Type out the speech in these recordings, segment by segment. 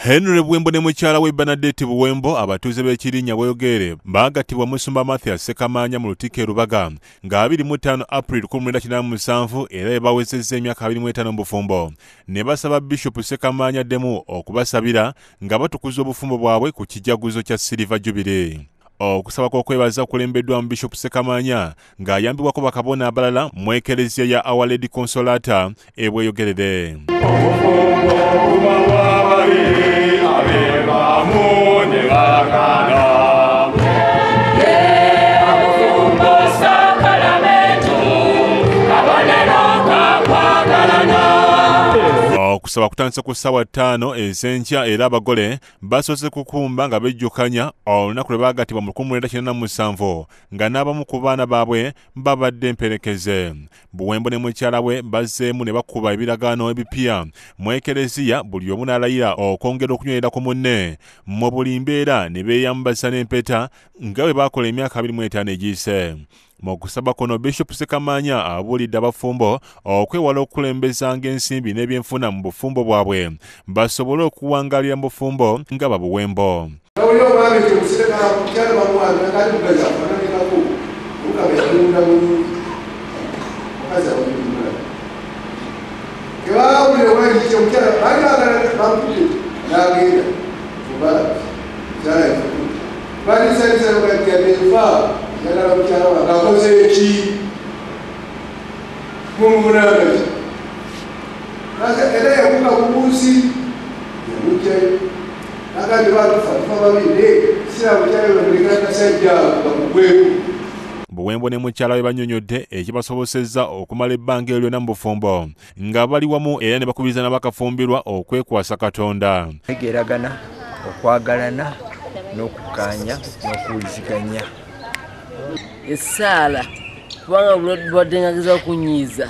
Henry Buwembo ne mukyala we Bernadette Buwembo abatuuze b'Ekirinnya Bweyogere baagattibwa Musumba Mathias Sekamaanya mu Lutikko Rubaga nga 25 April 1997 era bawezezza emyaka 25 mu bufumbo. Ne basaba Bishop Sekamaanya addemu okubasabira nga batukuza obufumbo bwabwe ku kijaguzo kya Silver Jubilee. Okusaba kw'okwebaza kulembeddwa mu Bishop Sekamaanya ng'ayambibwako bakabona abalala mu ekereziya ya Our Lady Consolata e Bweyogerere. Okusaba kutandise ku ssaawa 5 ez'enkya era abagole basoose kukumba nga bejjukanya olunaku lwe baagattibwa mu 1997 nga n'abamu ku baana baabwe babadde emperekeze. Buwembo ne mukyala we bazzeemu ne bakuba ebiragaano ebipya mu ekereziya buli omu n'alayira okwongera okunywerera ku munne mu buli mbeera ne beeyambasa n'empeta nga bwe baakola emyaka 25 egiyise. Mu kusaba kuno Bishop Sekamaanya abuulidde abafumbo okwewala okukulembezanga ensimbi n'ebyenfuna mu bufumbo bwabwe basobole okuwangaalira mu bufumbo nga Babuwembo. Buwembo ne mukyala we bannyonnyodde ekibasobosezza okumala ebbanga lyonna mu bufumbo nga bali wamu era ne bakubiriza n'abakafumbirwa okwekwasa Katonda. Egeragana, okwagalana n'okukkaanya n'okuwuliziganya. Essaala kubanga badde ngageza okunyiiza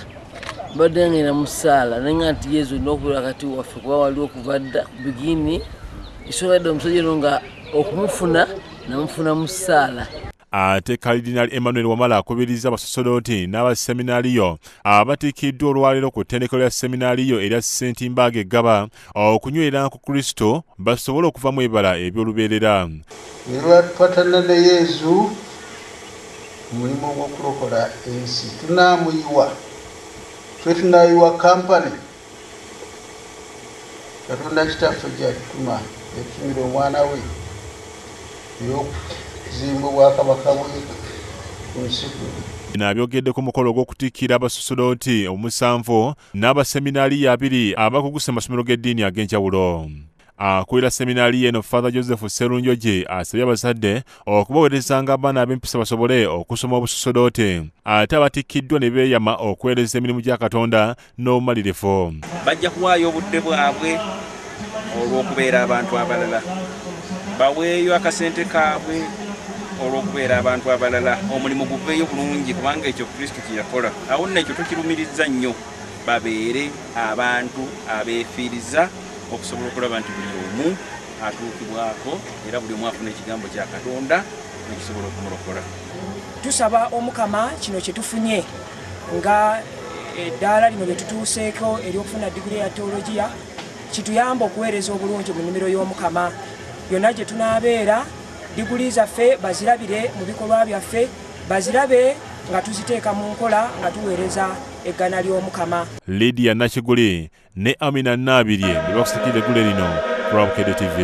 badde ngenda mu ssaala naye nga nti Yesu n'okubula kati waffe kuba waliwo okuva dda bigini isoboledde omusajja ono nga okumufuna namufuna mu ssaala. Ate Cardinal Emmanuel Wamala akubiriza abasaserooti n'abaseminariyo abatikkiddwa olwaleero ku ttendekero lya Seminariyo erya St. Mbage Gaba okunywerera ku Kristo basobole okuvamu ebibala eby'olubeerera. Lwatupatana ne Yesu mulimu gw'okulokola ensi tunaamuyiwa twe tunaayiwa kampani Katonda kitaffe gy'atutuma yatumira omwana we ey'okuzimba obwakabaka bwe ku nsi kuno. Abyogedde ku mukolo gw'okutikkira abasaserooti omusanvu n'abaseminariyo 2 abakuguse mu masomero g'eddiini ag'enjawulo. Akulira Seminariyo eno Father Joseph Serunjoje asabye abazadde okubaweerezanga abaana ab'empisa basobole okusoma obusaserooti ate abatikkiddwa ne beeyama okuweereza emirimu gya Katonda n'obumalirivu. Bajja kuwaayo obudde bwabwe olw'okubeera abantu abalala, baweeyo akasente kaabwe olw'okubeera abantu abalala, omulimu guveeyo bulungi kubanga ekyo Kristo kye yakola. Awo nno ekyo tukirumiriza nnyo, babeere abantu abeefiiriza okusobola okulaba nti buli omu atuukibwako era buli omu afuna ekigambo kya Katonda nekisobola okumulokola. Tusaba Omukama kino kye tufunye nga eddaala lino lye tutuuseeko ery'okufuna diguli ya teologiya kituyamba okuweereza obulungi mu nnimiro y'Omukama. Byonna gye tunaabeera diguli zaffe bazirabire mu bikolwa byaffe, bazirabe nga tuziteeka mu nkola nga tuweereza eggana ly'Omukama. Lydia Nakiguli ne Amina Nabirye ne bakusikira eggule lino ku Alabudde TV.